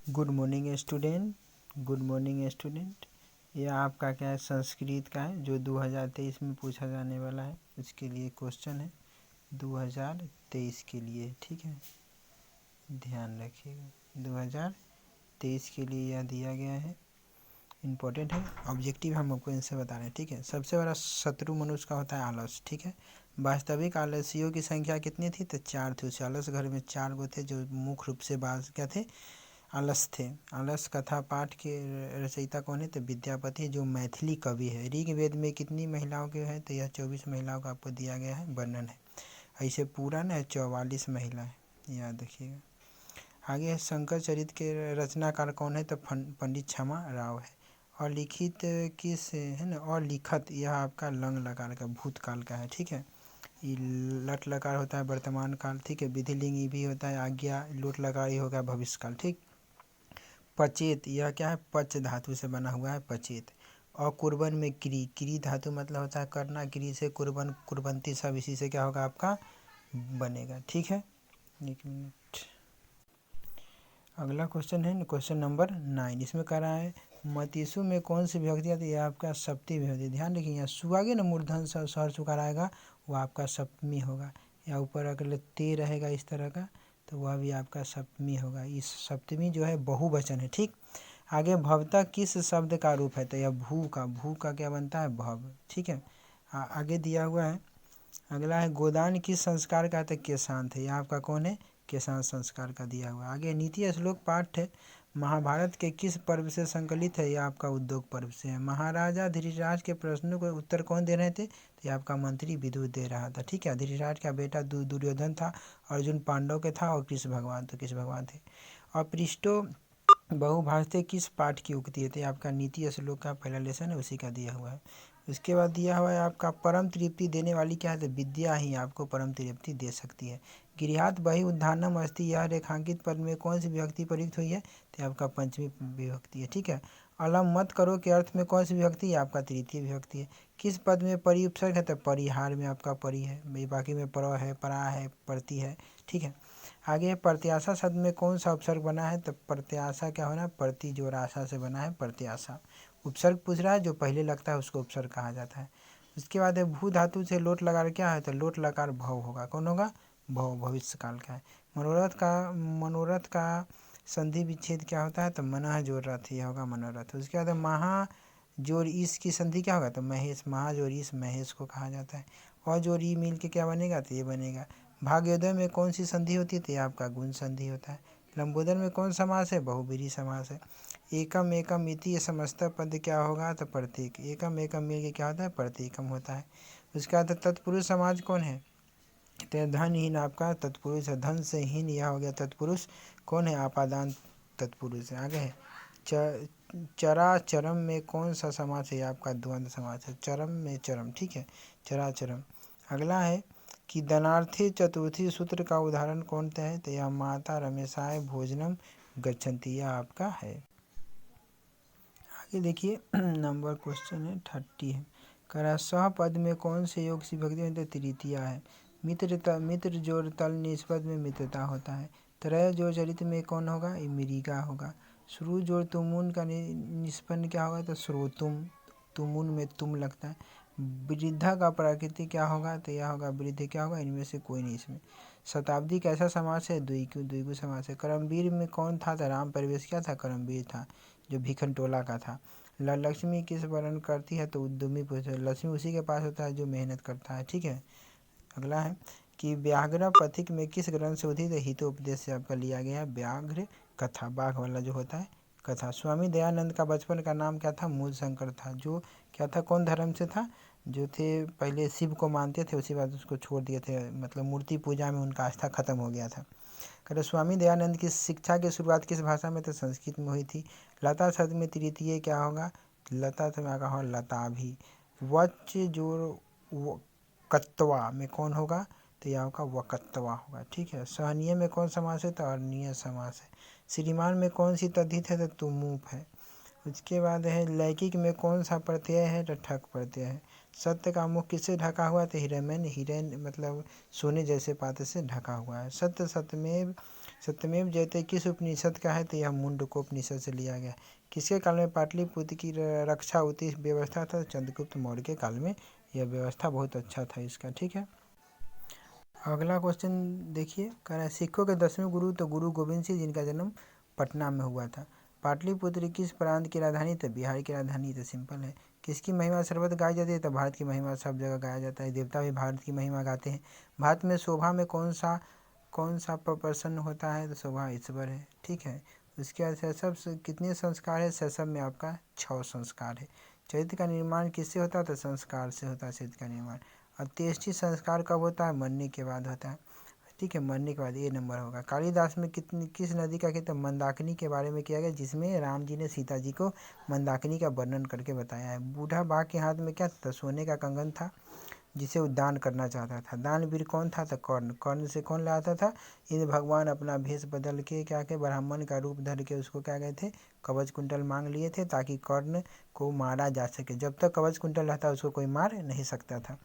Good morning student. Good morning student. यह आपका क्या है, संस्कृत का है जो 2023 में पूछा जाने वाला है। उसके लिए क्वेश्चन है 2023 के लिए, ठीक है, ध्यान रखिएगा। 2023 के लिए यह दिया गया है, इम्पोर्टेंट है। ऑब्जेक्टिव हम आपको इनसे बता रहे हैं, ठीक है। सबसे बड़ा शत्रु मनुष्य का होता है आलस, ठीक है। वास्तविक आलसियों की संख्या कितनी थी? तो 4 थे। उस आलस घर में 4 गो थे जो मुख्य रूप से बात क्या थे, आलस थे। आलस कथा पाठ के रचयिता कौन है? तो विद्यापति, जो मैथिली कवि है। ऋग्वेद में कितनी महिलाओं के है? तो यह 24 महिलाओं का आपको दिया गया है, वर्णन है। ऐसे पूरा न 44 महिला है, याद रखिएगा। आगे है शंकर चरित्र के रचनाकार कौन है? तो पंडित क्षमा राव है। और लिखित किस है ना, और लिखत यह आपका लंग लकार का भूतकाल का है, ठीक है। ये लट लकार होता है वर्तमान काल, ठीक है। विधिलिंग भी होता है आज्ञा, लोट लकार ही होगा भविष्य काल, ठीक। पचेत यह क्या है? पच धातु से बना हुआ है, पचेत। और कुर्बन में क्री, क्री धातु मतलब होता है करना, क्री से कुर्बन, कुर्बंती सब इसी से क्या होगा आपका बनेगा, ठीक है। एक मिनट, अगला क्वेश्चन है क्वेश्चन नंबर 9। इसमें कह रहा है मतीसु में कौन सी विभक्ति आती है? यह आपका सप्तमी विभक्ति। ध्यान रखिए, यहाँ सु आगे ना मूर्धन स्वर सुकार आएगा, वो आपका सप्तमी होगा। या ऊपर अगर ते रहेगा इस तरह का, तो वह भी आपका सप्तमी होगा। इस सप्तमी जो है बहुवचन है, ठीक। आगे भवता किस शब्द का रूप है? तो यह भू का क्या बनता है? भव, ठीक है। आगे दिया हुआ है, अगला है गोदान किस संस्कार का? तो केशांत है। यह आपका कौन है? केशांत संस्कार का दिया हुआ। आगे नीति श्लोक पाठ है महाभारत के किस पर्व से संकलित है? यह आपका उद्योग पर्व से है। महाराजा धृतराज के प्रश्नों को उत्तर कौन दे रहे थे? तो यह आपका मंत्री विदुर दे रहा था, ठीक है। धृतराज का बेटा दुर्योधन था, अर्जुन पांडव के था, और कृष्ण भगवान तो कृष्ण भगवान थे। और पृष्ठो बहुभाषते किस पाठ की उक्ति है? तो आपका नीति श्लोक का पहला लेसन है, उसी का दिया हुआ है। उसके बाद दिया हुआ है आपका परम तृप्ति देने वाली क्या है? तो विद्या ही आपको परम तृप्ति दे सकती है। गृहात बहि उद्धानम अस्ति, यह रेखांकित पद में कौन सी विभक्ति प्रयुक्त हुई है? तो आपका पंचमी विभक्ति है, ठीक है। अलम मत करो के अर्थ में कौन सी विभक्ति है? आपका तृतीय विभक्ति है। किस पद में परि उपसर्ग है? तो परिहार में आपका परि है, बाकी में पर है, परा है, प्रति है, ठीक है। आगे प्रत्याशा शब्द में कौन सा उपसर्ग बना है? तो प्रत्याशा क्या होना? प्रति जोर आशा से बना है प्रत्याशा। उपसर्ग पूछ रहा है, जो पहले लगता है उसको उपसर्ग कहा जाता है। उसके बाद है भू धातु से लोट लकार क्या है? तो लोट लकार भव होगा। कौन होगा? भव, भविष्य काल का है। मनोरथ का संधि विच्छेद क्या होता है? तो मनः जोर रथ, यह होगा मनोरथ। उसके बाद महा जोर ईस की संधि क्या होगा? तो महेश, महा जोर ईस महेश को कहा जाता है। और जोर ई मिल के क्या बनेगा? तो ये बनेगा। भाग्योदय में कौन सी संधि होती है? तो ये आपका गुण संधि होता है। लंबोदर में कौन समास है? बहुब्रीहि समास है। एकम एकम इति ये समस्त पद क्या होगा? तो प्रत्येक। एकम एकम मिल के क्या होता है? प्रत्येकम होता है। उसका तत्पुरुष समाज कौन है? तो धनहीन आपका तत्पुरुष है। धन से हीन यह हो गया तत्पुरुष। कौन है? आपादान तत्पुरुष है। आगे है चरा चरम में कौन सा समास है? आपका द्वंद्व समास है। चरम में चरम, ठीक है, चरा चरम। अगला है कि दनार्थी चतुर्थी सूत्र का उदाहरण कौन सा है? तो यह माता रमेशाय भोजनम गच्छन्ति, यह आपका है। आगे देखिए नंबर क्वेश्चन है 30 है। करा सह पद में कौन से योग से विभक्ति है? तो तृतीया है। मित्र जोड़ तल निष्पद में मित्रता होता है। त्रय जोड़ चरित्र में कौन होगा? ये मृगा होगा। श्रु जोड़ तुमुन का निष्पन्न क्या होगा? तो श्रोतुम, तुमुन में तुम लगता है। वृद्धा का प्रकृति क्या होगा? तो यह होगा वृद्ध, क्या होगा? इनमें से कोई नहीं इसमें। शताब्दी कैसा समास है? द्विगु समास है। करमवीर में कौन था? तो राम परिवेश क्या था? करमवीर था, जो भिखन टोला का था। लक्ष्मी किस वर्ण करती है? तो उद्यमी पुरुष। लक्ष्मी उसी के पास होता है जो मेहनत करता है, ठीक है। अगला है कि व्याघ्र पथिक में किस ग्रंथ से उदित हितोपदेश से आपका लिया गया है? व्याघ्र कथा, बाघ वाला जो होता है कथा। स्वामी दयानंद का बचपन का नाम क्या था? मूल शंकर था। जो क्या था? कौन धर्म से था? जो थे पहले शिव को मानते थे, उसके बाद उसको छोड़ दिए थे, मतलब मूर्ति पूजा में उनका आस्था खत्म हो गया था। कहते स्वामी दयानंद की शिक्षा की शुरुआत किस भाषा में? तो संस्कृत में हुई थी। लता शब्द में तृतीय क्या होगा? लता तो मैं कहा लता भी। वच जो कत्वा में कौन होगा? तो यह होगा वकत्वा होगा, ठीक है। सहनीय में कौन समास है? तो अरणीय समास है। श्रीमान में कौन सी तद्धित है? तो तुमुप है। उसके बाद है लैकिक में कौन सा प्रत्यय है? तो ठक प्रत्यय है। सत्य का मुख किससे ढका हुआ? तो हिरण्यन, हिरण्य मतलब सोने जैसे पात्र से ढका हुआ है। सत्य सत्यमेव जयते किस उपनिषद का है, तो यह मुंडकोपनिषद से लिया गया। किसके काल में पाटलिपुत्र की रक्षा होती व्यवस्था था, चंद्रगुप्त मौर्य के काल में यह व्यवस्था बहुत अच्छा था इसका। ठीक है, अगला क्वेश्चन देखिए, कह रहा है सिखों के 10वें गुरु तो गुरु गोविंद सिंह, जिनका जन्म पटना में हुआ था। पाटलिपुत्र किस प्रांत की राजधानी, तो बिहार की राजधानी, तो सिंपल है। किसकी महिमा सर्वत्र गाई जाती है, तो भारत की महिमा सब जगह गाया जाता है, देवता भी भारत की महिमा गाते हैं। भारत में शोभा में कौन सा प्रश्न होता है, तो शोभा ईश्वर है। ठीक है, उसके बाद शैशव से कितने संस्कार है, शैशव में आपका 6 संस्कार है। चरित्र का निर्माण किससे होता है, तो संस्कार से होता है चरित्र का निर्माण। अंत्येष्टि संस्कार कब होता है, मरने के बाद होता है। ठीक है, मरने के बाद ये नंबर होगा। कालिदास में किस नदी का खेत, मंदाकिनी के बारे में किया गया, जिसमें राम जी ने सीता जी को मंदाकिनी का वर्णन करके बताया है। बूढ़ा बाघ के हाथ में क्या था, सोने का कंगन था, जिसे वो दान करना चाहता था। दानवीर कौन था, तो कर्ण। कर्ण से कौन लाता था, इंद्र भगवान अपना भेष बदल के क्या के ब्राह्मण का रूप धर के उसको क्या गए थे, कवच कुंडल मांग लिए थे, ताकि कर्ण को मारा जा सके। जब तक कवच कुंडल रहता उसको कोई मार नहीं सकता था।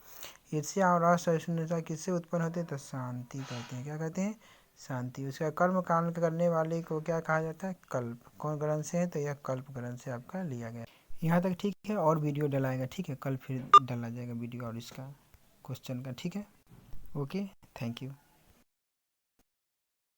ईर्ष्या और असहिष्णुता किससे उत्पन्न होते हैं, तो शांति कहते हैं। क्या कहते हैं, शांति। उसका कर्म कांड करने वाले को क्या कहा जाता है, कल्प। कौन ग्रंथ से है, तो यह कल्प ग्रंथ से आपका लिया गया। यहाँ तक ठीक है, और वीडियो डलाएगा। ठीक है, कल फिर डाला जाएगा वीडियो और इसका क्वेश्चन का। ठीक है, ओके, थैंक यू।